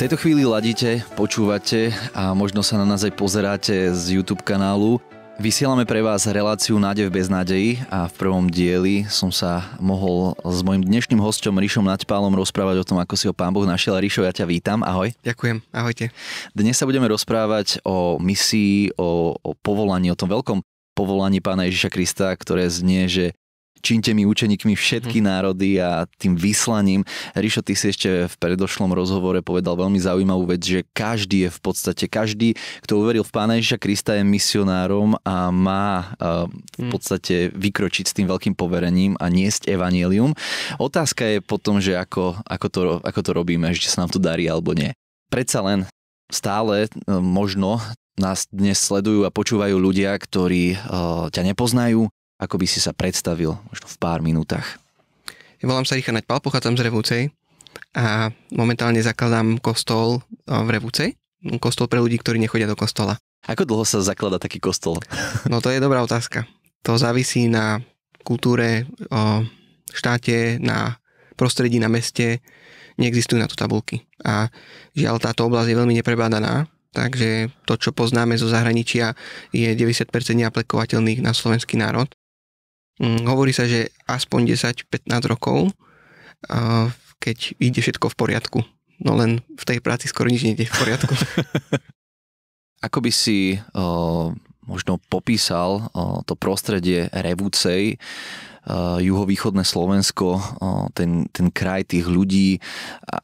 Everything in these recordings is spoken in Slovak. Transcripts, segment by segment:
V tejto chvíli ladíte, počúvate a možno sa na nás aj pozeráte z YouTube kanálu. Vysielame pre vás reláciu Nádej v beznádeji a v prvom dieli som sa mohol s mojím dnešným hosťom Rišom Naďpálom rozprávať o tom, ako si ho Pán Boh našiel. Rišo, ja ťa vítam, ahoj. Ďakujem, ahojte. Dnes sa budeme rozprávať o misii, o povolaní, o tom veľkom povolaní Pána Ježiša Krista, ktoré znie, že čínte mi učeníkmi všetky národy a tým vyslaním. Rišo, ty si ešte v predošlom rozhovore povedal veľmi zaujímavú vec, že každý každý, kto uveril v Pána Ježiša Krista, je misionárom a má v podstate vykročiť s tým veľkým poverením a niesť evanjelium. Otázka je potom, že ako to robíme, že sa nám to darí alebo nie. Predsa len stále možno nás dnes sledujú a počúvajú ľudia, ktorí ťa nepoznajú. Ako by si sa predstavil možno v pár minútach? Ja volám sa Richard Naďpál, pochádzam z Revúcej a momentálne zakladám kostol v Revúcej. Kostol pre ľudí, ktorí nechodia do kostola. Ako dlho sa zakladá taký kostol? No to je dobrá otázka. To závisí na kultúre, štáte, na prostredí, na meste. Neexistujú na to tabulky. A žiaľ, táto oblasť je veľmi neprebádaná. Takže to, čo poznáme zo zahraničia, je 90% neaplikovateľných na slovenský národ. Hovorí sa, že aspoň 10-15 rokov, keď ide všetko v poriadku. No len v tej práci skoro nič nie ide v poriadku. Ako by si možno popísal to prostredie Revúcej, juhovýchodné Slovensko, ten kraj tých ľudí,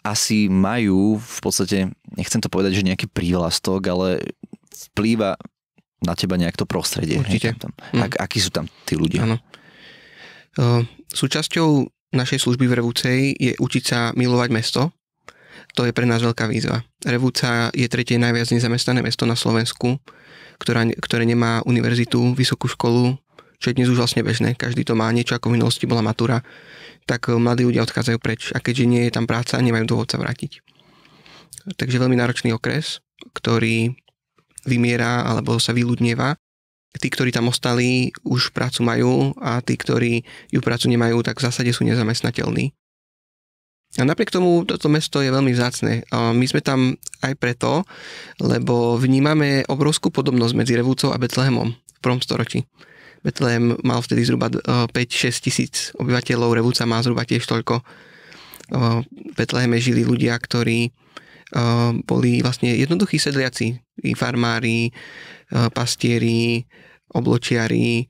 asi majú v podstate, nechcem to povedať, že nejaký prívlastok, ale vplýva na teba nejak to prostredie. Určite. Akí sú tam tí ľudia? Áno. Súčasťou našej služby v Revúcej je učiť sa milovať mesto. To je pre nás veľká výzva. Revúca je tretie najviac nezamestnané mesto na Slovensku, ktoré nemá univerzitu, vysokú školu, čo je dnes už vlastne bežné. Každý to má, niečo ako v minulosti bola matura. Tak mladí ľudia odchádzajú preč a keďže nie je tam práca, nemajú dôvod sa vrátiť. Takže veľmi náročný okres, ktorý vymiera alebo sa vyľudnieva. Tí, ktorí tam ostali, už prácu majú a tí, ktorí ju prácu nemajú, tak v zásade sú nezamestnateľní. A napriek tomu toto mesto je veľmi vzácne. My sme tam aj preto, lebo vnímame obrovskú podobnosť medzi Revúcou a Betlehemom v 1. storočí. Betlehem mal vtedy zhruba 5-6 tisíc obyvateľov, Revúca má zhruba tiež toľko. V Betleheme žili ľudia, ktorí boli vlastne jednoduchí sedliaci, farmári, pastieri, obločiari,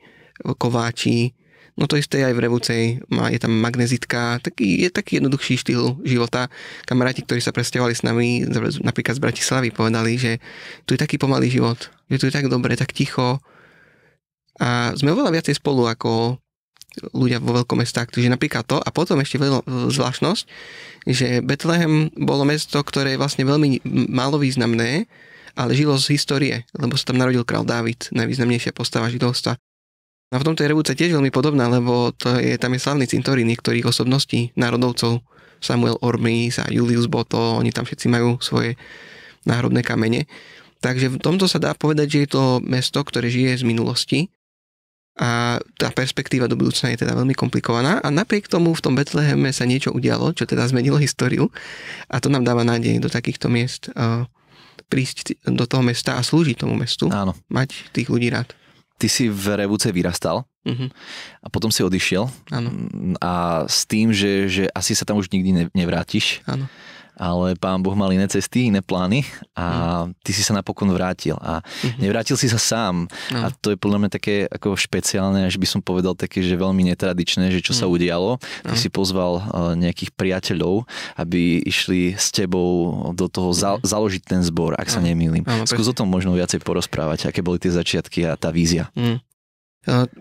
kováči. No to isté aj v Revúcej, je tam magnezitka, je taký jednoduchší štýl života. Kamaráti, ktorí sa presťahovali s nami, napríklad z Bratislavy, povedali, že tu je taký pomalý život, že tu je tak dobre, tak ticho. A sme oveľa viacej spolu ako ľudia vo veľkomestách. Takže napríklad to. A potom ešte zvláštnosť, že Betlehem bolo mesto, ktoré je vlastne veľmi málo významné, ale žilo z histórie, lebo sa tam narodil král Dávid, najvýznamnejšia postava židovstva. A v tomto je Revúca tiež veľmi podobná, lebo tam je slavný cintorín niektorých osobností, národovcov, Samuel Ormis a Julius Botto, oni tam všetci majú svoje náhrobné kamene. Takže v tomto sa dá povedať, že je to mesto, ktoré žije z minulosti a tá perspektíva do budúcna je teda veľmi komplikovaná a napriek tomu v tom Betleheme sa niečo udialo, čo teda zmenilo históriu a to nám dáva nádej do takýchto miest prísť do toho mesta a slúžiť tomu mestu. Áno. Mať tých ľudí rád. Ty si v Revúcej vyrastal a potom si odišiel. Áno. A s tým, že asi sa tam už nikdy nevrátiš. Áno. Ale Pán Boh mal iné cesty, iné plány a ty si sa napokon vrátil a nevrátil si sa sám a to je podľa mňa také ako špeciálne, až by som povedal také, že veľmi netradičné, že čo sa udialo. Ty si pozval nejakých priateľov, aby išli s tebou do toho založiť ten zbor, ak sa nemýlim. Skús o tom možno viacej porozprávať, aké boli tie začiatky a tá vízia.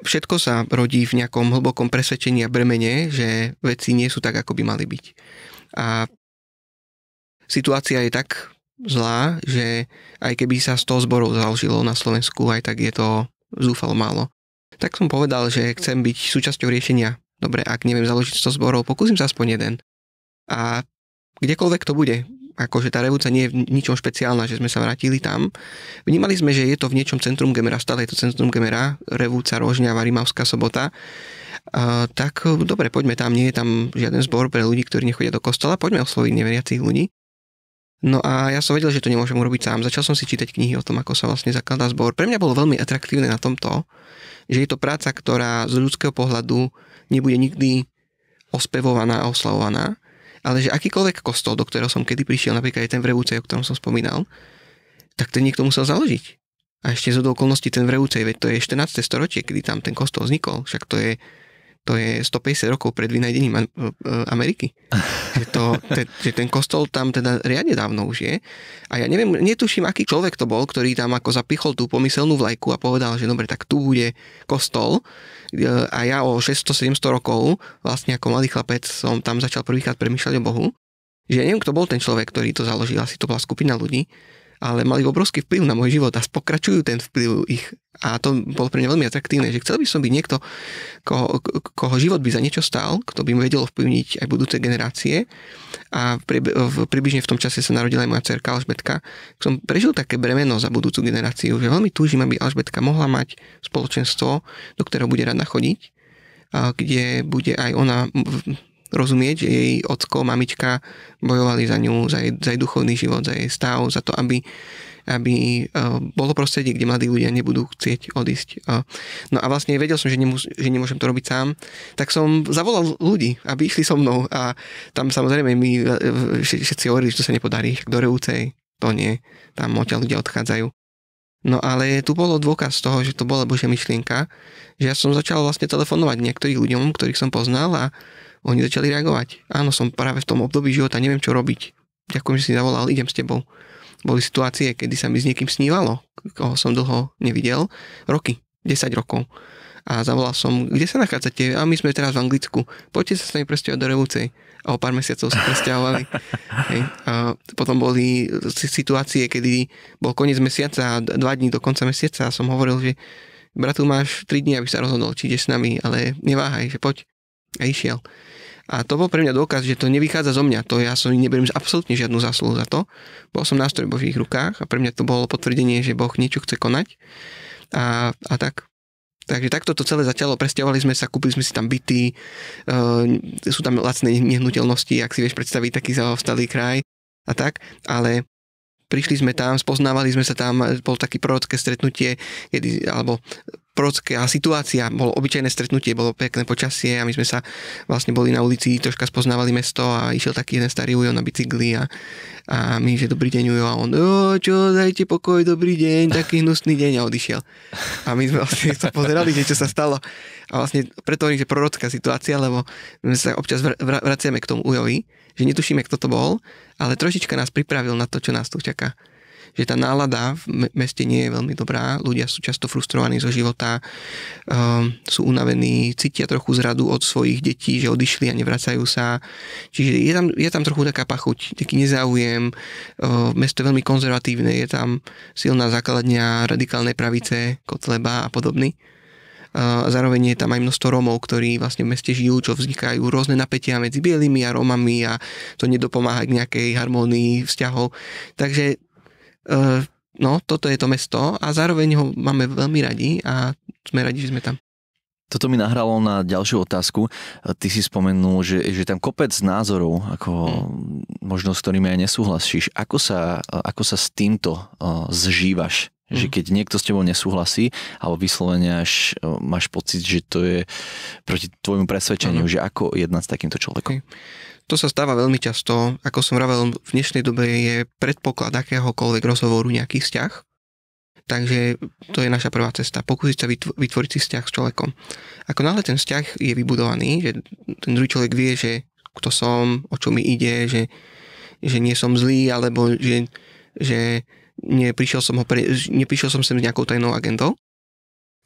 Všetko sa rodí v nejakom hlbokom presvedčení a bremene, že veci nie sú tak, ako by mali byť. A situácia je tak zlá, že aj keby sa 100 zborov založilo na Slovensku, aj tak je to zúfalo málo. Tak som povedal, že chcem byť súčasťou riešenia. Dobre, ak neviem založiť 100 zborov, pokúsim sa aspoň jeden. A kdekoľvek to bude, akože tá Revúca nie je v ničom špeciálna, že sme sa vrátili tam. Vnímali sme, že je to v niečom centrum Gemera, stále je to centrum Gemera, Revúca, Rožňava, Rimavská Sobota. Tak dobre, poďme tam, nie je tam žiaden zbor pre ľudí, ktorí nechodia do kostola, poďme osloviť neveriacich ľudí. No a ja som vedel, že to nemôžem urobiť sám. Začal som si čítať knihy o tom, ako sa vlastne zakladá zbor. Pre mňa bolo veľmi atraktívne na tomto, že je to práca, ktorá z ľudského pohľadu nebude nikdy ospevovaná a oslavovaná, ale že akýkoľvek kostol, do ktorého som kedy prišiel, napríklad aj ten v Revúcej, o ktorom som spomínal, tak ten niekto musel založiť. A ešte z okolností ten v Revúcej, veď to je 14. storočie, kedy tam ten kostol vznikol. Však to je 150 rokov pred vynajdením Ameriky. Že ten kostol tam teda riadne dávno už je. A ja neviem, netuším, aký človek to bol, ktorý tam ako zapichol tú pomyselnú vlajku a povedal, že dobre, tak tu bude kostol. A ja o 600-700 rokov, vlastne ako mladý chlapec, som tam začal prvýkrát premýšľať o Bohu. Že ja neviem, kto bol ten človek, ktorý to založil, asi to bola skupina ľudí, ale mali obrovský vplyv na môj život a pokračujú ten vplyv ich. A to bolo pre mňa veľmi atraktívne, že chcel by som byť niekto, koho život by za niečo stál, kto by mu vedel vplyvniť aj budúce generácie. A približne v tom čase sa narodila aj moja dcerka Alžbetka. Som prežil také bremeno za budúcu generáciu, že veľmi túžim, aby Alžbetka mohla mať spoločenstvo, do ktorého bude rada chodiť, kde bude aj ona rozumieť, že jej ocko, mamička bojovali za ňu, za jej duchovný život, za jej stav, za to, aby bolo prostredie, kde mladí ľudia nebudú chcieť odísť. No a vlastne vedel som, že nemôžem to robiť sám, tak som zavolal ľudí, aby išli so mnou a tam samozrejme mi všetci hovorili, že to sa nepodarí, do Revúcej to nie, tam odtiaľ ľudia odchádzajú. No ale tu bolo dôkaz toho, že to bola Božia myšlienka, že ja som začal vlastne telefonovať niektorým ľuďom, ktorých som poznal a oni začali reagovať. Áno, som práve v tom období života, neviem čo robiť. Ďakujem, že si zavolal, idem s tebou. Boli situácie, kedy sa mi s niekým snívalo, koho som dlho nevidel, roky, 10 rokov. A zavolal som, kde sa nachádzate? A my sme teraz v Anglicku. Poďte sa s nami presťahovať do Revúcej. A o pár mesiacov sa presťahovali. A potom boli situácie, kedy bol koniec mesiaca a 2 dní do konca mesiaca a som hovoril, že bratu, máš 3 dní, aby sa rozhodol, či ideš s nami, ale neváhaj, že poď. A išiel. A to bol pre mňa dôkaz, že to nevychádza zo mňa. To ja som neberiem absolútne žiadnu zásluhu za to. Bol som nástroj v Božích rukách a pre mňa to bolo potvrdenie, že Boh niečo chce konať. A tak. Takže takto to celé začalo. Presťahovali sme sa, kúpili sme si tam byty, sú tam lacné nehnuteľnosti, ak si vieš predstaviť taký zaostalý kraj a tak. Ale prišli sme tam, spoznávali sme sa tam, bolo také prorocké stretnutie, alebo prorocká situácia, bolo obyčajné stretnutie, bolo pekné počasie a my sme sa vlastne boli na ulici, troška spoznávali mesto a išiel taký jeden starý ujo na bicykli a my, že dobrý deň ujo a on, čo, dajte pokoj, dobrý deň, taký hnusný deň a odišiel. A my sme vlastne sa pozerali, že čo sa stalo. A vlastne preto hovorím, že prorocká situácia, lebo my sa občas vraciame k tomu ujovi, že netušíme, kto to bol, ale trošička nás pripravil na to, čo nás tu čaká. Že tá nálada v meste nie je veľmi dobrá, ľudia sú často frustrovaní zo života, sú unavení, cítia trochu zradu od svojich detí, že odišli a nevracajú sa. Čiže je tam trochu taká pachuť, taký nezáujem, mesto je veľmi konzervatívne, je tam silná základňa radikálnej pravice, Kotleba a podobný. A zároveň je tam aj množstvo Rómov, ktorí vlastne v meste žijú, čo vznikajú rôzne napätia medzi bielými a Rómami a to nedopomáha k nejakej harmónii vzťahov. Takže toto je to mesto a zároveň ho máme veľmi radi a sme radi, že sme tam. Toto mi nahralo na ďalšiu otázku. Ty si spomenul, že tam kopec názorov, ako možno s ktorými aj nesúhlasíš. Ako sa s týmto zžívaš? Že keď niekto s tebou nesúhlasí, alebo vyslovene až máš pocit, že to je proti tvojmu presvedčeniu, že ako jednať s takýmto človekom? To sa stáva veľmi často. Ako som vravel, v dnešnej dobe je predpoklad akéhokoľvek rozhovoru nejaký vzťah. Takže to je naša prvá cesta. Pokúsiť sa vytvoriť si vzťah s človekom. Ako náhle ten vzťah je vybudovaný, že ten druhý človek vie, že kto som, o čo mi ide, že nie som zlý, alebo že neprišiel som sem s nejakou tajnou agendou,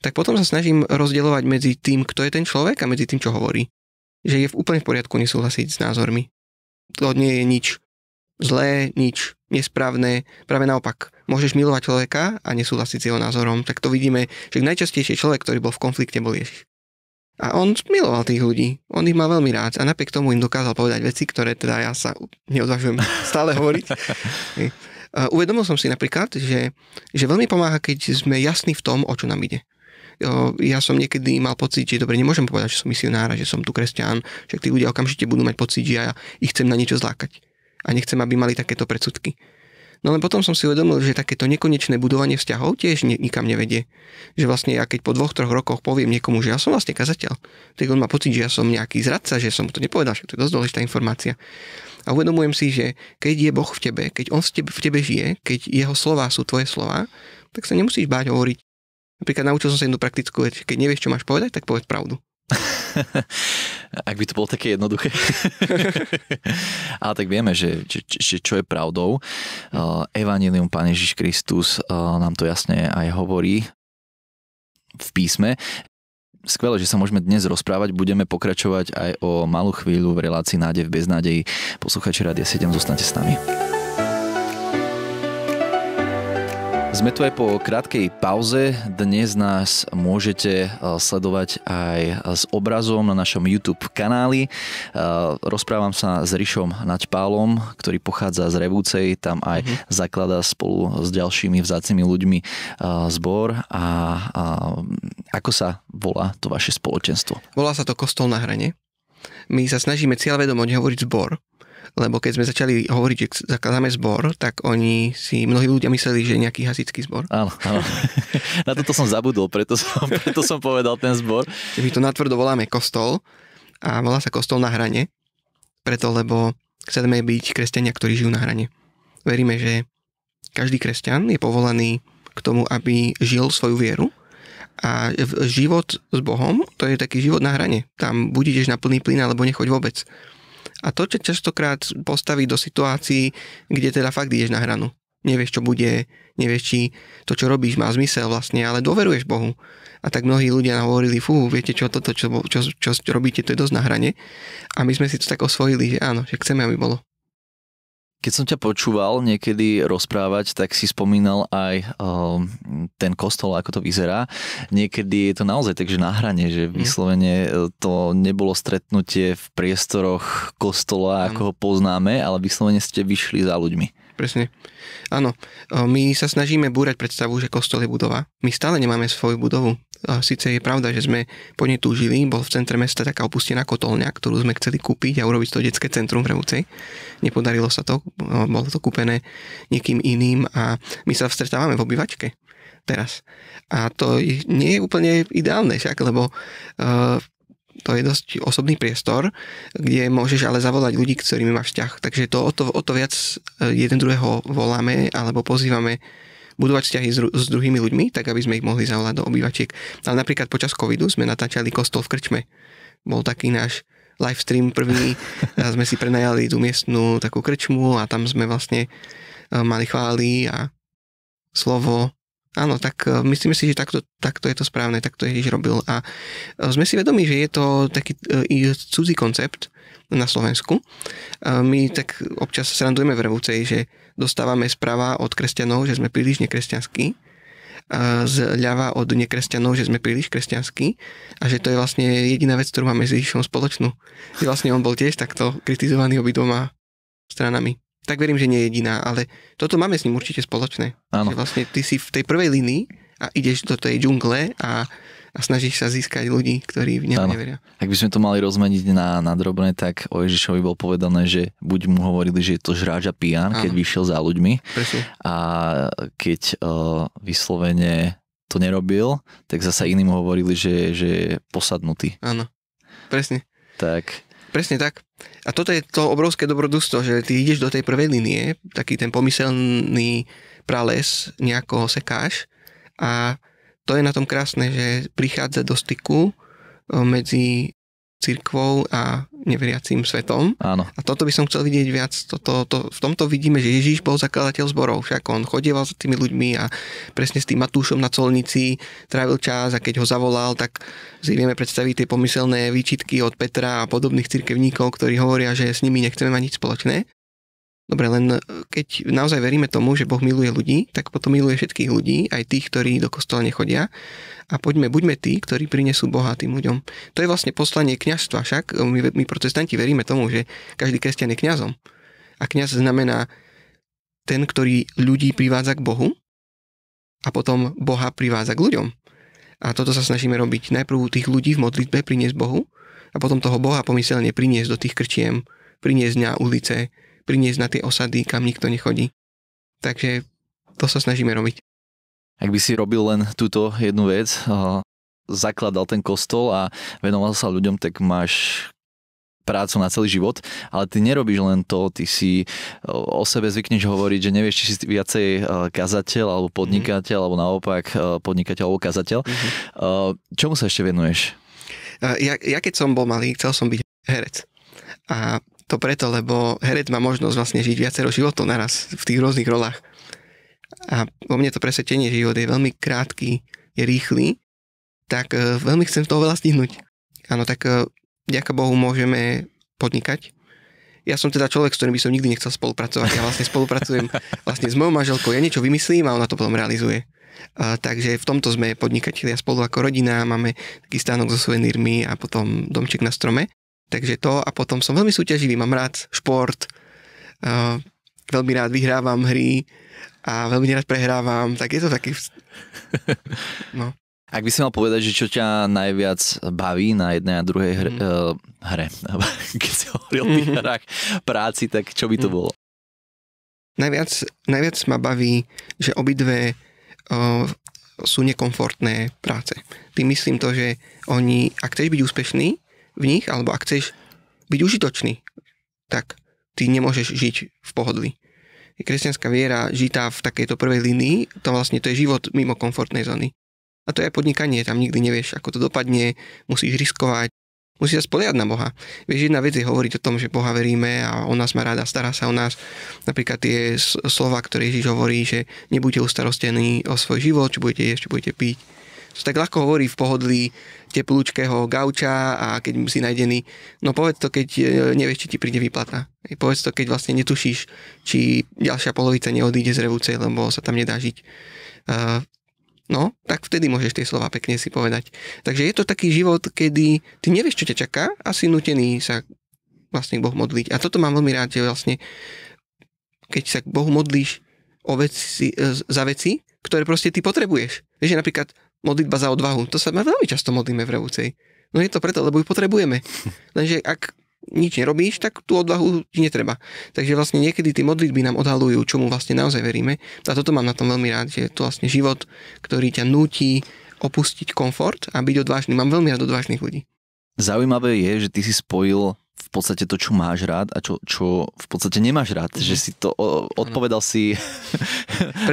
tak potom sa snažím rozdielovať medzi tým, kto je ten človek a medzi tým, čo hovorí. Že je úplne v poriadku nesúhlasiť s názormi. To nie je nič zlé, nič nesprávne. Práve naopak, môžeš milovať človeka a nesúhlasiť s jeho názorom. Tak to vidíme, že najčastejšie človek, ktorý bol v konflikte, bol Ježiš. A on miloval tých ľudí. On ich mal veľmi rád a napriek tomu im dokázal povedať veci, ktoré teda ja sa neodvážujem stále hovoriť. Uvedomil som si napríklad, že veľmi pomáha, keď sme jasní v tom, o čo nám ide. Ja som niekedy mal pocit, že dobre, nemôžem povedať, že som misionár, že som tu kresťan, že tí ľudia okamžite budú mať pocit, že ja ich chcem na niečo zlákať. a nechcem, aby mali takéto predsudky. No len potom som si uvedomil, že takéto nekonečné budovanie vzťahov tiež nikam nevedie. Že vlastne ja keď po 2-3 rokoch poviem niekomu, že ja som vlastne kazateľ, tak on má pocit, že ja som nejaký zradca, že som mu to nepovedal, že to je dosť dôležitá informácia. A uvedomujem si, že keď je Boh v tebe, keď on v tebe žije, keď jeho slová sú tvoje slová, tak sa nemusíš báť hovoriť. Napríklad naučil som sa jednu praktickú vec, keď nevieš, čo máš povedať, tak povedz pravdu. Ak by to bolo také jednoduché. Ale tak vieme, že čo je pravdou. Evanjelium Pán Ježiš Kristus nám to jasne aj hovorí v písme. Skvelé, že sa môžeme dnes rozprávať. Budeme pokračovať aj o malú chvíľu v relácii Nádej v beznádeji. Poslucháči Rádia 7, zostaňte s nami. Sme tu aj po krátkej pauze. Dnes nás môžete sledovať aj s obrazom na našom YouTube kanáli. Rozprávam sa s Rišom Naďpálom, ktorý pochádza z Revúcej. Tam aj zakladá spolu s ďalšími vzácnymi ľuďmi zbor. A ako sa volá to vaše spoločenstvo? Volá sa to Kostol na hrane. My sa snažíme cieľavedomo nehovoriť zbor, lebo keď sme začali hovoriť, že zakladáme zbor, tak mnohí ľudia mysleli, že je nejaký hasičský zbor. Áno. Na toto som zabudol, preto som povedal ten zbor. My to natvrdo voláme kostol a volá sa Kostol na hrane, lebo chceme byť kresťania, ktorí žijú na hrane. Veríme, že každý kresťan je povolaný k tomu, aby žil svoju vieru a život s Bohom, to je taký život na hrane. Tam buď ideš na plný plyn, alebo nechoď vôbec. A to ťa častokrát postaví do situácií, kde teda fakt ideš na hranu. Nevieš, čo bude, nevieš, či to, čo robíš, má zmysel vlastne, ale dôveruješ Bohu. A tak mnohí ľudia hovorili, viete čo, toto, čo robíte, to je dosť na hrane. A my sme si to tak osvojili, že áno, že chceme, aby bolo. Keď som ťa počúval niekedy rozprávať, tak si spomínal aj ten kostol, ako to vyzerá. Niekedy je to naozaj takže na hrane, že vyslovene to nebolo stretnutie v priestoroch kostola, ako ho poznáme, ale vyslovene ste vyšli za ľuďmi. Presne. Áno, my sa snažíme búrať predstavu, že kostol je budova. My stále nemáme svoju budovu. Sice je pravda, že sme po nej túžili, bol v centre mesta taká opustená kotolňa, ktorú sme chceli kúpiť a urobiť to detské centrum v Revúcej. Nepodarilo sa to, bolo to kúpené niekým iným a my sa stretávame v obývačke teraz. A to nie je úplne ideálne však, lebo to je dosť osobný priestor, kde môžeš ale zavolať ľudí, ktorými máš vzťah. Takže o to viac jeden druhého voláme alebo pozývame budovať vzťahy s druhými ľuďmi, tak aby sme ich mohli zavolať do obývačiek. Ale napríklad počas covidu sme natáčali kostol v krčme. Bol taký náš live stream prvý a sme si prenajali tú miestnú takú krčmu a tam sme vlastne mali chvály a slovo. Áno, tak myslíme si, že takto je to správne, takto Ježiš robil a sme si vedomi, že je to taký cudzí koncept na Slovensku. My tak občas srandujeme v Revúcej, že dostávame správa od kresťanov, že sme príliš nekresťanskí, zľava od nekresťanov, že sme príliš kresťanskí a že to je vlastne jediná vec, ktorú máme s Ježišom spoločnú. Že vlastne on bol tiež takto kritizovaný obidvoma stranami. Tak verím, že nie je jediná, ale toto máme s ním určite spoločné. Áno. Že vlastne ty si v tej prvej línii a ideš do tej džungle a snažíš sa získať ľudí, ktorí v neho neveria. Ak by sme to mali rozmeniť na drobné, tak o Ježišovi bol povedané, že buď mu hovorili, že je to žráč a pijan, keď vyšiel za ľuďmi. Presne. A keď vyslovene to nerobil, tak zasa iným hovorili, že je posadnutý. Áno, presne. Tak. Presne tak. A toto je to obrovské dobrodružstvo, že ty ideš do tej prvej línie, taký ten pomyselný prales, nejako sekáš a to je na tom krásne, že prichádza do styku medzi cirkvou a neveriacím svetom. Áno. A toto by som chcel vidieť viac. V tomto vidíme, že Ježiš bol zakladateľ zborov. Však on chodieval za tými ľuďmi a presne s tým Matúšom na colnici trávil čas a keď ho zavolal, tak si vieme predstaviť tie pomyselné výčitky od Petra a podobných cirkevníkov, ktorí hovoria, že s nimi nechceme mať nič spoločné. Dobre, len keď naozaj veríme tomu, že Boh miluje ľudí, tak potom miluje všetkých ľudí, aj tých, ktorí do kostola nechodia. A buďme tí, ktorí prinesú Boha tým ľuďom. To je vlastne poslanie kňazstva, však my protestanti veríme tomu, že každý kresťan je kňazom. A kňaz znamená ten, ktorý ľudí privádza k Bohu a potom Boha privádza k ľuďom. A toto sa snažíme robiť. Najprv tých ľudí v modlitbe priniesť Bohu a potom toho Boha pomyselne priniesť do tých krčiem, priniesť na ulice, priniesť na tie osady, kam nikto nechodí. Takže to sa snažíme robiť. Ak by si robil len túto jednu vec, zakladal ten kostol a venoval sa ľuďom, tak máš prácu na celý život, ale ty nerobíš len to, ty si o sebe zvykneš hovoriť, že nevieš, či si viacej kazateľ alebo podnikateľ, alebo naopak podnikateľ alebo kazateľ. Čomu sa ešte venuješ? Ja keď som bol malý, chcel som byť herec. A to preto, lebo herec má možnosť vlastne žiť viacero životov naraz v tých rôznych rolách. A vo mne to presvedčenie, že život je veľmi krátky, je rýchly, tak veľmi chcem toho veľa stihnúť. Áno, tak vďaka Bohu môžeme podnikať. Ja som teda človek, s ktorým by som nikdy nechcel spolupracovať. Ja vlastne spolupracujem vlastne s mojou manželkou. Ja niečo vymyslím a ona to potom realizuje. Takže v tomto sme podnikatelia spolu ako rodina. Máme taký stánok so suvenírmi a potom domček na strome. Takže to a potom som veľmi súťaživý. Mám rád šport. Veľmi rád vyhrávam hry a veľmi rád prehrávam. Tak je to taký... No. Ak by si mal povedať, že čo ťa najviac baví na jednej a druhej hre, keď si hovoril o tých hrách práci, tak čo by to bolo? Najviac ma baví, že obidve sú nekomfortné práce. Tým myslím to, že ak chceš byť úspešný v nich, alebo ak chceš byť užitočný, tak ty nemôžeš žiť v pohodlí. Kresťanská viera žitá v takejto prvej línii, to je život mimo komfortnej zóny. A to je podnikanie, tam nikdy nevieš, ako to dopadne, musíš riskovať, musíš sa spoliehať na Boha. Vieš, jedna vec je hovoriť o tom, že Boha veríme a on nás má rád a stará sa o nás. Napríklad tie slova, ktoré Ježiš hovorí, že nebuďte ustarostení o svoj život, čo budete jesť, čo budete piť. To tak ľahko hovorí v pohodlí teplúčkého gauča a keď si najdený. No povedz to, keď nevieš, či ti príde výplata. Povedz to, keď vlastne netušíš, či ďalšia polovica neodíde z Revúcej, lebo sa tam nedá žiť. No, tak vtedy môžeš tie slova pekne si povedať. Takže je to taký život, kedy ty nevieš, čo ťa čaká a si nutený sa vlastne k Bohu modliť. A toto mám veľmi rád, že vlastne keď sa k Bohu modlíš za veci, ktoré proste ty potrebuješ. Vieš, napríklad modlitba za odvahu. To sa veľmi často modlíme v Revúcej. No je to preto, lebo ju potrebujeme. Lenže ak nič nerobíš, tak tú odvahu ti netreba. Takže vlastne niekedy tie modlitby nám odhalujú, čomu vlastne naozaj veríme. A toto mám na tom veľmi rád, že je to vlastne život, ktorý ťa núti opustiť komfort a byť odvážny. Mám veľmi rád odvážnych ľudí. Zaujímavé je, že ty si spojil v podstate to, čo máš rád a čo v podstate nemáš rád. Že si to odpovedal si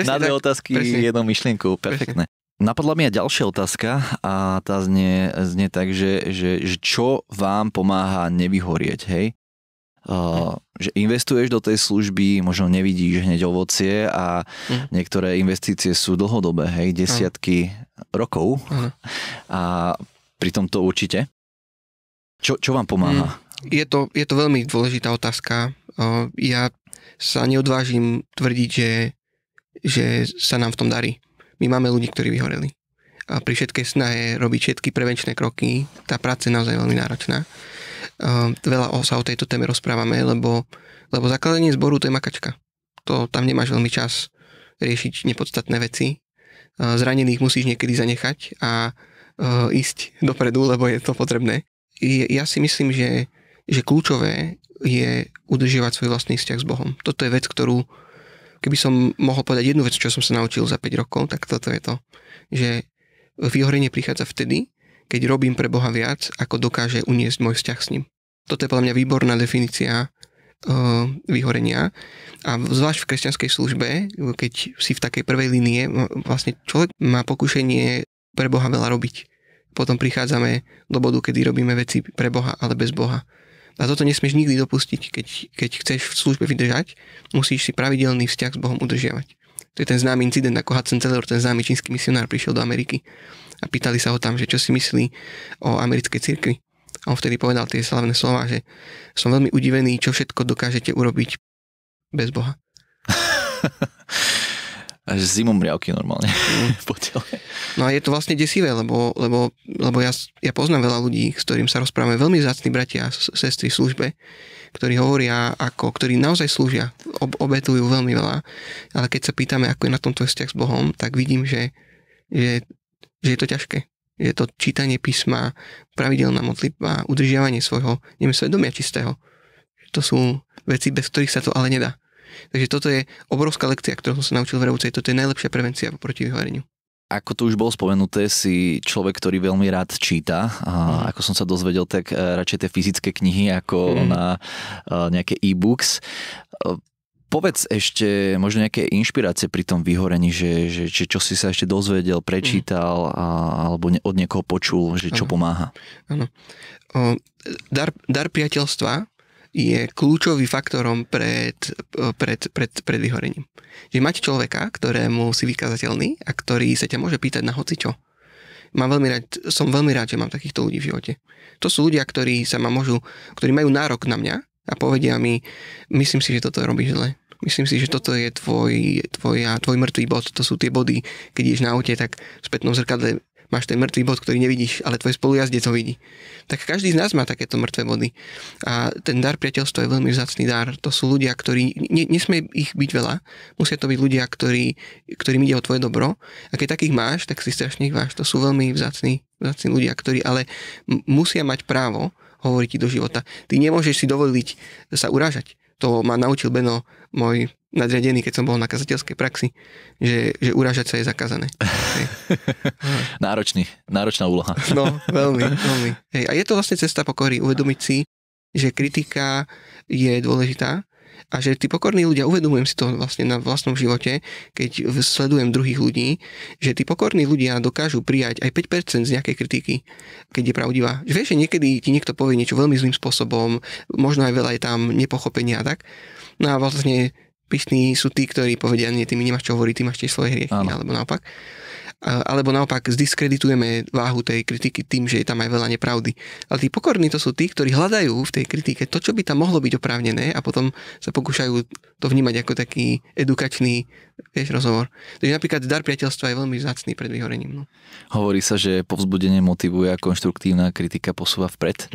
na dve otázky jednou myšlienkou. Perfektné. Napadla mi aj ďalšia otázka a tá znie tak, že čo vám pomáha nevyhorieť, hej? Že investuješ do tej služby, možno nevidíš hneď ovocie a niektoré investície sú dlhodobé, hej? Desiatky rokov a pritom to určite. Čo vám pomáha? Je to veľmi dôležitá otázka. Ja sa neodvážim tvrdiť, že sa nám v tom darí. My máme ľudí, ktorí vyhoreli. A pri všetkej snahe robiť všetky prevenčné kroky, tá práca je naozaj veľmi náročná. Veľa sa o tejto téme rozprávame, lebo zakladanie zboru to je makačka. Tam nemáš veľmi čas riešiť nepodstatné veci. Zranených musíš niekedy zanechať a ísť dopredu, lebo je to potrebné. Ja si myslím, že kľúčové je udržiavať svoj vlastný vzťah s Bohom. Toto je vec, ktorú keby som mohol povedať jednu vec, čo som sa naučil za 5 rokov, tak toto je to, že vyhorenie prichádza vtedy, keď robím pre Boha viac, ako dokáže uniesť môj vzťah s ním. Toto je podľa mňa výborná definícia vyhorenia a zvlášť v kresťanskej službe, keď si v takej prvej línie, vlastne človek má pokušenie pre Boha veľa robiť. Potom prichádzame do bodu, kedy robíme veci pre Boha, ale bez Boha. A toto nesmieš nikdy dopustiť. Keď chceš v službe vydržať, musíš si pravidelný vzťah s Bohom udržiavať. To je ten známy incident, ako Hudson Taylor, ten známy čínsky misionár, prišiel do Ameriky a pýtali sa ho tam, že čo si myslí o americkej cirkvi. A on vtedy povedal tie slavné slova, že som veľmi udivený, čo všetko dokážete urobiť bez Boha. Až zimom riavky normálne. No a je to vlastne desivé, lebo ja poznám veľa ľudí, s ktorým sa rozprávame, veľmi vzácni bratia a sestry v službe, ktorí hovoria, ktorí naozaj slúžia, obetujú veľmi veľa, ale keď sa pýtame, ako je na tom tvoj vzťah s Bohom, tak vidím, že je to ťažké. Je to čítanie písma, pravidelná modlitba, udržiavanie svojho svedomia čistého. To sú veci, bez ktorých sa to ale nedá. Takže toto je obrovská lekcia, ktorú som sa naučil v Revúcej. Toto je najlepšia prevencia proti vyhoreniu. Ako to už bolo spomenuté, si človek, ktorý veľmi rád číta. A ako som sa dozvedel, tak radšej tie fyzické knihy ako na nejaké e-books. Povedz ešte možno nejaké inšpirácie pri tom vyhorení, že čo si sa ešte dozvedel, prečítal alebo od niekoho počul, že čo pomáha. Áno. Dar priateľstva je kľúčový faktorom pred vyhorením. Že máte človeka, ktorému si vykazateľný a ktorý sa ťa môže pýtať na hocičo. Som veľmi rád, že mám takýchto ľudí v živote. To sú ľudia, ktorí majú nárok na mňa a povedia mi, myslím si, že toto robíš zle. Myslím si, že toto je tvoj mŕtvý bod. To sú tie body, keď ideš na aute, tak v spätnom zrkadle máš ten mŕtvý bod, ktorý nevidíš, ale tvoj spolujazdec ho vidí. Tak každý z nás má takéto mŕtve body. A ten dar priateľstva je veľmi vzácny dar. To sú ľudia, ktorí, nesmie ich byť veľa, musia to byť ľudia, ktorým ide o tvoje dobro. A keď takých máš, tak si strašne ich váš. To sú veľmi vzácni ľudia, ktorí ale musia mať právo hovoriť ti do života. Ty nemôžeš si dovoliť sa urážať. To ma naučil Beno, môj nadriadený, keď som bol na kazateľskej praxi, že urážať sa je zakázané. Náročná úloha. No, veľmi. Hej, a je to vlastne cesta pokory, uvedomiť si, že kritika je dôležitá a že tí pokorní ľudia, uvedomujem si to vlastne na vlastnom živote, keď sledujem druhých ľudí, že tí pokorní ľudia dokážu prijať aj 5% z nejakej kritiky, keď je pravdivá. Že vieš, že niekedy ti niekto povie niečo veľmi zlým spôsobom, možno aj veľa je tam nepochopenia a tak. No a vlastne pyšní sú tí, ktorí povedia, nie, ty mi nemáš čo hovoriť, ty máš tiež svoje hriechy, alebo naopak. Alebo naopak zdiskreditujeme váhu tej kritiky tým, že je tam aj veľa nepravdy. Ale tí pokorní to sú tí, ktorí hľadajú v tej kritike to, čo by tam mohlo byť oprávnené a potom sa pokúšajú to vnímať ako taký edukačný rozhovor. Takže napríklad dar priateľstva je veľmi vzácny pred vyhorením. No. Hovorí sa, že povzbudenie motivuje a konštruktívna kritika posúva vpred.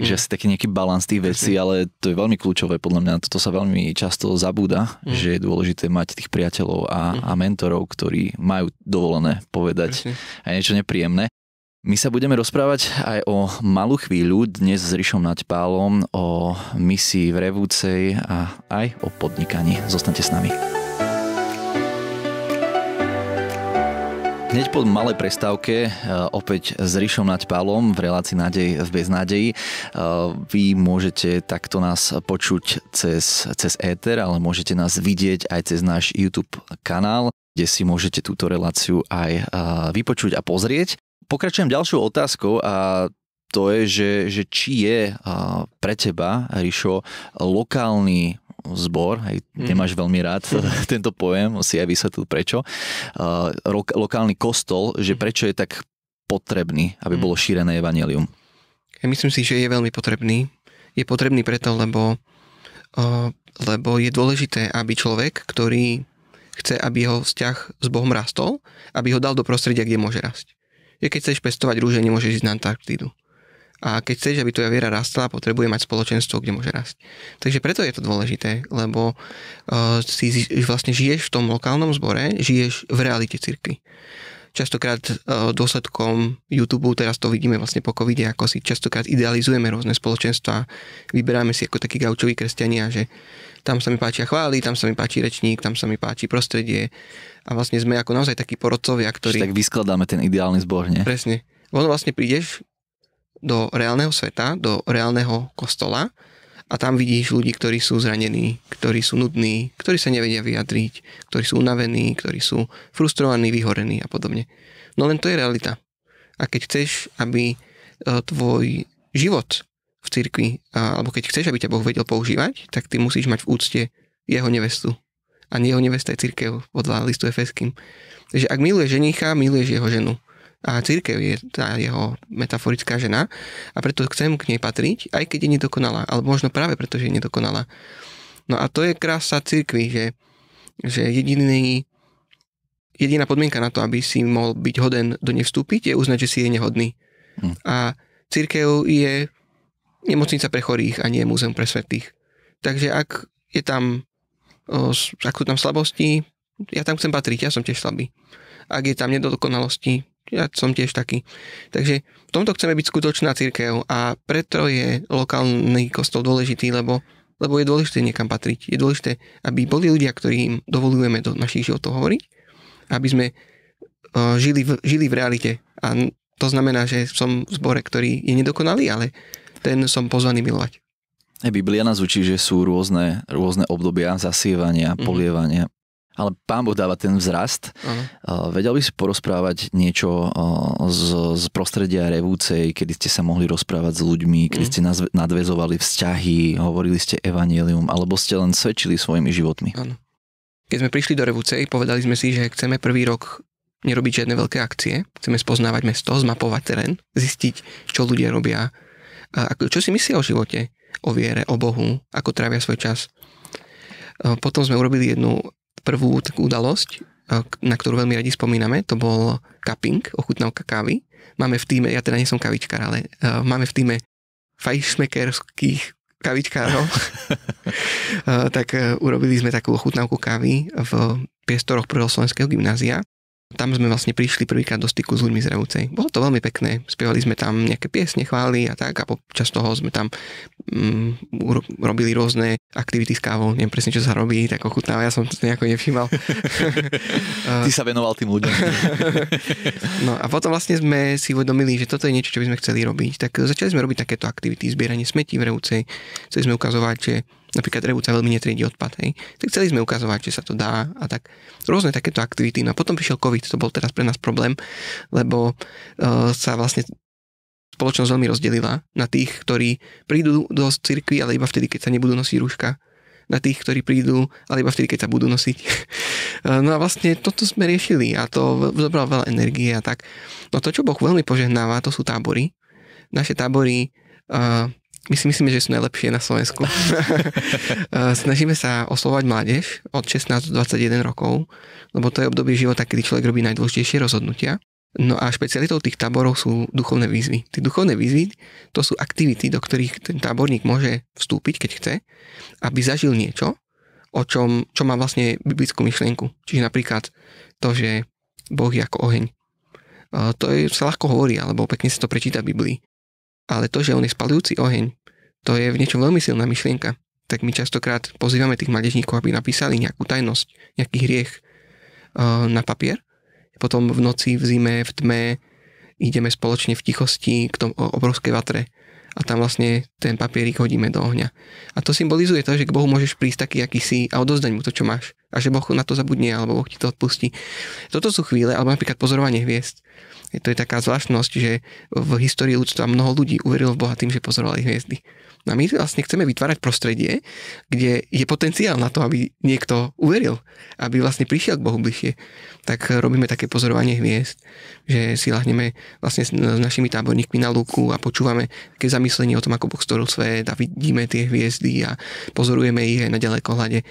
Že asi taký nejaký balans tých vecí, ale to je veľmi kľúčové podľa mňa. Toto sa veľmi často zabúda, že je dôležité mať tých priateľov a mentorov, ktorí majú dovolené povedať aj niečo nepríjemné. My sa budeme rozprávať aj o malú chvíľu dnes s Rišom Naďpálom o misii v Revúcej a aj o podnikaní. Zostaňte s nami. Hneď po malej prestávke opäť s Rišom Naďpálom v relácii Nádej v beznádeji. Vy môžete takto nás počuť cez éter, ale môžete nás vidieť aj cez náš YouTube kanál, kde si môžete túto reláciu aj vypočuť a pozrieť. Pokračujem ďalšou otázkou a to je, že či je pre teba, Rišo, lokálny zbor, hej, nemáš veľmi rád tento pojem, si aj vysvetlil prečo, lokálny kostol, že prečo je tak potrebný, aby bolo šírené evanjelium? Ja myslím si, že je veľmi potrebný. Je potrebný preto, lebo je dôležité, aby človek, ktorý chce, aby jeho vzťah s Bohom rastol, aby ho dal do prostredia, kde môže rásť. Keď chceš pestovať rúže, nemôžeš ísť na Antarktídu. A keď chceš, aby tvoja viera rastla, potrebuje mať spoločenstvo, kde môže rásť. Takže preto je to dôležité, lebo si vlastne žiješ v tom lokálnom zbore, žiješ v realite cirkvi. Častokrát dôsledkom YouTube, teraz to vidíme vlastne po covide, ako si častokrát idealizujeme rôzne spoločenstva, vyberáme si ako takí gaučoví kresťania, že tam sa mi páčia chvály, tam sa mi páči rečník, tam sa mi páči prostredie a vlastne sme ako naozaj takí porodcovia, ktorí... Tak vyskladáme ten ideálny zbor, nie? Presne. Ono vlastne prídeš do reálneho sveta, do reálneho kostola a tam vidíš ľudí, ktorí sú zranení, ktorí sú nudní, ktorí sa nevedia vyjadriť, ktorí sú unavení, ktorí sú frustrovaní, vyhorení a podobne. No len to je realita. A keď chceš, aby tvoj život v cirkvi, alebo keď chceš, aby ťa Boh vedel používať, tak ty musíš mať v úcte jeho nevestu. A jeho nevesta je cirkev podľa listu Efeským. Takže ak miluješ ženícha, miluješ jeho ženu. A cirkev je tá jeho metaforická žena a preto chcem k nej patriť, aj keď je nedokonalá, alebo možno práve preto, že je nedokonalá. No a to je krása cirkvi, že jediná podmienka na to, aby si mohol byť hoden do nej vstúpiť, je uznať, že si je nehodný. A cirkev je nemocnica pre chorých a nie múzeum pre svätých. Takže ak sú tam slabosti, ja tam chcem patriť, ja som tiež slabý. Ak je tam nedokonalosti, Ja som tiež taký. Takže v tomto chceme byť skutočná cirkev a preto je lokálny kostol dôležitý, lebo je dôležité niekam patriť. Je dôležité, aby boli ľudia, ktorým dovolujeme do našich životov hovoriť, aby sme žili v realite. A to znamená, že som v zbore, ktorý je nedokonalý, ale ten som pozvaný milovať. Biblia nás učí, že sú rôzne obdobia zasievania, polievania. Ale Pán Boh dáva ten vzrast. Vedel by si porozprávať niečo z prostredia Revúcej, kedy ste sa mohli rozprávať s ľuďmi, kedy ste nadväzovali vzťahy, hovorili ste evanjelium, alebo ste len svedčili svojimi životmi? Áno. Keď sme prišli do Revúcej, povedali sme si, že chceme prvý rok nerobiť žiadne veľké akcie, chceme spoznávať mesto, zmapovať terén, zistiť, čo ľudia robia, čo si myslia o živote, o viere, o Bohu, ako trávia svoj čas. Potom sme urobili jednu prvú takú udalosť, na ktorú veľmi radi spomíname, to bol cupping, ochutnávka kávy. Máme v týme, ja teda nie som kavičkár, ale máme v týme fajšmekerských kavičkárov. Tak urobili sme takú ochutnávku kávy v priestoroch prvého slovenského gymnázia. Tam sme vlastne prišli prvýkrát do styku s ľuďmi z Revúcej. Bolo to veľmi pekné. Spievali sme tam nejaké piesne, chvály a tak a počas toho sme tam robili rôzne aktivity s kávou. Neviem presne, čo sa robí, tak ochutnáva. Ja som to nejako nevšímal. Ty sa venoval tým ľuďom. No a potom vlastne sme si uvedomili, že toto je niečo, čo by sme chceli robiť. Tak začali sme robiť takéto aktivity, zbieranie smetí v Revúcej. Chceli sme ukazovať, že napríklad Revúca veľmi netriedí odpad, hej. Tak chceli sme ukazovať, že sa to dá a tak rôzne takéto aktivity. No a potom prišiel COVID, to bol teraz pre nás problém, lebo sa vlastne spoločnosť veľmi rozdelila na tých, ktorí prídu do cirkvi, ale iba vtedy, keď sa nebudú nosiť rúška. Na tých, ktorí prídu, ale iba vtedy, keď sa budú nosiť. No a vlastne toto sme riešili a to zobralo veľa energie a tak. No to, čo Boh veľmi požehnáva, to sú tábory. Naše tábory my si myslíme, že sú najlepšie na Slovensku. Snažíme sa oslovať mládež od 16 do 21 rokov, lebo to je obdobie života, kedy človek robí najdôležitejšie rozhodnutia. No a špecialitou tých táborov sú duchovné výzvy. Tie duchovné výzvy, to sú aktivity, do ktorých ten táborník môže vstúpiť, keď chce, aby zažil niečo, čo má vlastne biblickú myšlienku. Čiže napríklad to, že Boh je ako oheň. Sa ľahko hovorí, alebo pekne sa to prečíta v Biblii. Ale to, že on je spaľujúci oheň, to je v niečom veľmi silná myšlienka. Tak my častokrát pozývame tých mládežníkov, aby napísali nejakú tajnosť, nejaký hriech na papier. Potom v noci, v zime, v tme ideme spoločne v tichosti k tomu obrovskej vatre a tam vlastne ten papierik hodíme do ohňa. A to symbolizuje to, že k Bohu môžeš prísť taký, aký si a odozdať mu to, čo máš. A že Boh na to zabudne, alebo Boh ti to odpustí. Toto sú chvíle, alebo napríklad pozorovanie hviezd. To je taká zvláštnosť, že v histórii ľudstva mnoho ľudí uverilo v Boha tým, že pozorovali hviezdy. No a my vlastne chceme vytvárať prostredie, kde je potenciál na to, aby niekto uveril, aby vlastne prišiel k Bohu bližšie. Tak robíme také pozorovanie hviezd, že si ľahneme vlastne s našimi táborníkmi na lúku a počúvame také zamyslenie o tom, ako Boh stvoril svet a vidíme tie hviezdy a pozorujeme ich aj na ďalekohľade.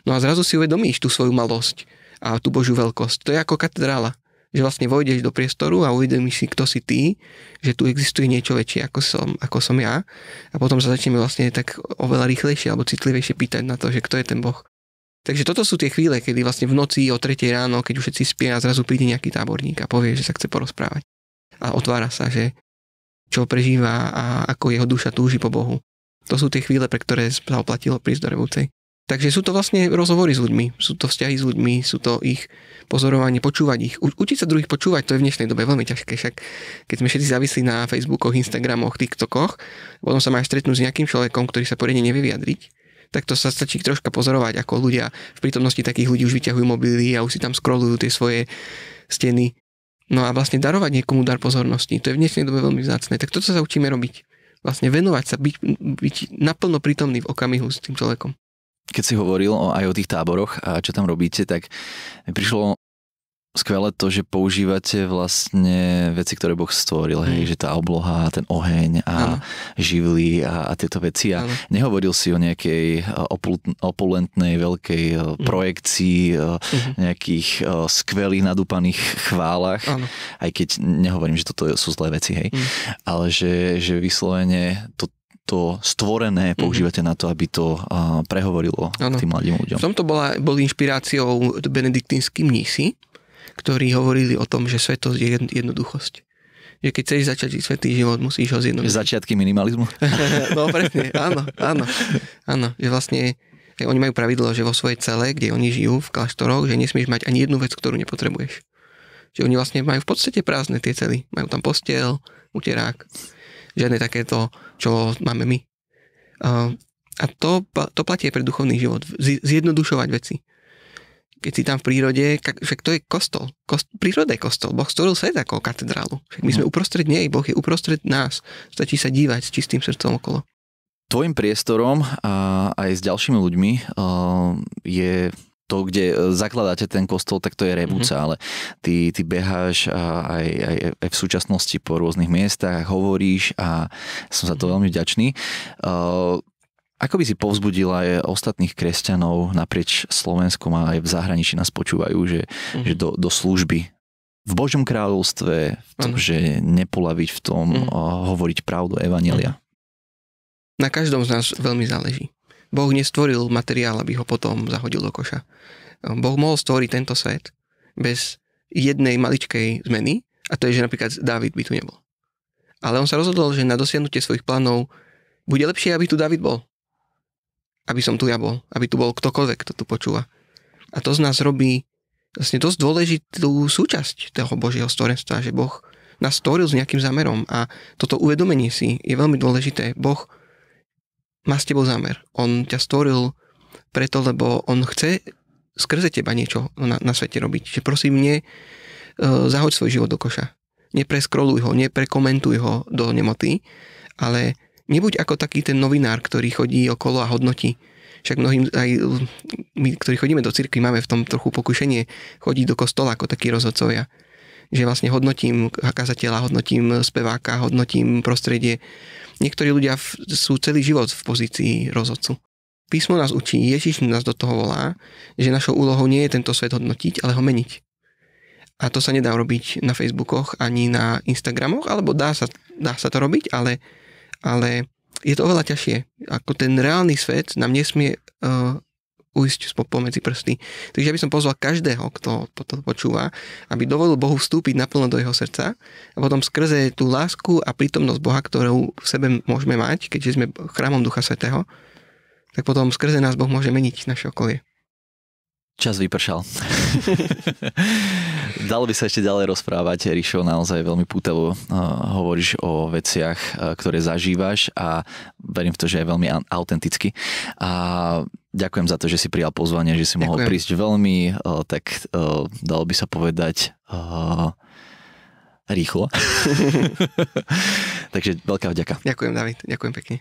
No a zrazu si uvedomíš tú svoju malosť a tú Božiu veľkosť. To je ako katedrála. Že vlastne vojdeš do priestoru a uvedomíš si, kto si ty, že tu existuje niečo väčšie ako som ja a potom sa začneme vlastne tak oveľa rýchlejšie alebo citlivejšie pýtať na to, že kto je ten Boh. Takže toto sú tie chvíle, kedy vlastne v noci o 3 ráno, keď už všetci spia, zrazu príde nejaký táborník a povie, že sa chce porozprávať. A otvára sa, že čo prežíva a ako jeho duša túži po Bohu. To sú tie chvíle, pre ktoré sa oplatilo prísť do Revúcej. Takže sú to vlastne rozhovory s ľuďmi, sú to vzťahy s ľuďmi, sú to ich pozorovanie, počúvať ich. Učiť sa druhých počúvať, to je v dnešnej dobe veľmi ťažké, však keď sme všetci závislí na Facebookoch, Instagramoch, TikTokoch, potom sa máš stretnúť s nejakým človekom, ktorý sa poriadne nevie vyjadriť, tak to sa stačí troška pozorovať, ako ľudia v prítomnosti takých ľudí už vyťahujú mobily a už si tam scrollujú tie svoje steny. No a vlastne darovať niekomu dar pozornosti, to je v dnešnej dobe veľmi vzácne. Tak toto sa učíme robiť. Vlastne venovať sa, byť naplno prítomný v okamihu s tým človekom. Keď si hovoril aj o tých táboroch a čo tam robíte, tak mi prišlo skvelé to, že používate vlastne veci, ktoré Boh stvoril, hej, že tá obloha, ten oheň a živly a tieto veci. A nehovoril si o nejakej opulentnej veľkej projekcii, nejakých skvelých nadúpaných chválach, aj keď nehovorím, že toto sú zlé veci, hej, ale že vyslovene to stvorené používate na to, aby to prehovorilo tým mladým ľuďom. V tomto boli inšpiráciou benediktínsky mnísi, ktorí hovorili o tom, že svetosť je jednoduchosť. Že keď chceš začať žiť svätý život, musíš ho zjednodušiť. Začiatky minimalizmu? No presne, áno. Že vlastne oni majú pravidlo, že vo svojej cele, kde oni žijú v kláštoroch, že nesmieš mať ani jednu vec, ktorú nepotrebuješ. Že oni vlastne majú v podstate prázdne tie cely. Majú tam posteľ, uterák, žiadne takéto, čo máme my. A to platí aj pre duchovný život. Zjednodušovať veci. Keď si tam v prírode, však to je kostol. Príroda je kostol. Boh stvoril svet ako katedrálu. Však my sme uprostred nej, Boh je uprostred nás. Stačí sa dívať s čistým srdcom okolo. Tvojim priestorom a aj s ďalšími ľuďmi je to, kde zakladáte ten kostol, tak to je Revúca, ale ty beháš aj v súčasnosti po rôznych miestach, hovoríš a som za to veľmi vďačný. Ako by si povzbudil aj ostatných kresťanov naprieč Slovenskom a aj v zahraničí nás počúvajú, že do služby v Božom kráľovstve, že nepolaviť v tom, hovoriť pravdu evanjelia? Na každom z nás veľmi záleží. Boh nestvoril materiál, aby ho potom zahodil do koša. Boh mohol stvoriť tento svet bez jednej maličkej zmeny, a to je, že napríklad Dávid by tu nebol. Ale on sa rozhodol, že na dosiahnutie svojich plánov bude lepšie, aby tu Dávid bol. Aby som tu ja bol, aby tu bol ktokoľvek, kto tu počúva. A to z nás robí vlastne dosť dôležitú súčasť toho Božieho stvorenstva, že Boh nás stvoril s nejakým zámerom a toto uvedomenie si je veľmi dôležité. Boh má s tebou zámer. On ťa stvoril preto, lebo on chce skrze teba niečo na svete robiť. Že prosím, zahoď svoj život do koša. Nepreskroluj ho, neprekomentuj ho do nemoty, ale nebuď ako taký ten novinár, ktorý chodí okolo a hodnotí. Však mnohým, aj my, ktorí chodíme do cirkvi, máme v tom trochu pokušenie chodiť do kostola ako takí rozhodcovia. Že vlastne hodnotím kazateľa, hodnotím speváka, hodnotím prostredie. Niektorí ľudia sú celý život v pozícii rozhodcu. Písmo nás učí, Ježiš nás do toho volá, že našou úlohou nie je tento svet hodnotiť, ale ho meniť. A to sa nedá robiť na Facebookoch ani na Instagramoch, alebo dá sa to robiť, ale je to oveľa ťažšie. Ako ten reálny svet nám nesmie ujsť pomedzi prsty. Takže ja by som pozval každého, kto to počúva, aby dovolil Bohu vstúpiť naplno do jeho srdca a potom skrze tú lásku a prítomnosť Boha, ktorú v sebe môžeme mať, keďže sme chrámom Ducha Svätého, tak potom skrze nás Boh môže meniť naše okolie. Čas vypršal. Dalo by sa ešte ďalej rozprávať, Rišo, naozaj veľmi pútavo hovoríš o veciach, ktoré zažívaš a verím v to, že je veľmi autenticky. A ďakujem za to, že si prijal pozvanie, že si mohol prísť veľmi, tak dalo by sa povedať rýchlo. Takže veľká vďaka. Ďakujem, David. Ďakujem pekne.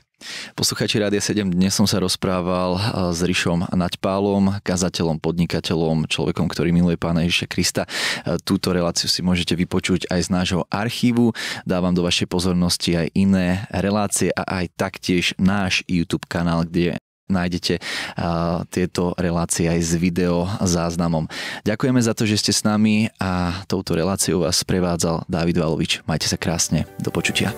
Poslucháči Rádia 7, dnes som sa rozprával s Rišom Naďpálom, kazateľom, podnikateľom, človekom, ktorý miluje Pána Ježiša Krista. Túto reláciu si môžete vypočuť aj z nášho archívu. Dávam do vašej pozornosti aj iné relácie a aj taktiež náš YouTube kanál, kde nájdete tieto relácie aj s video záznamom. Ďakujeme za to, že ste s nami a touto reláciou vás prevádzal Dávid Valovič. Majte sa krásne. Do počutia.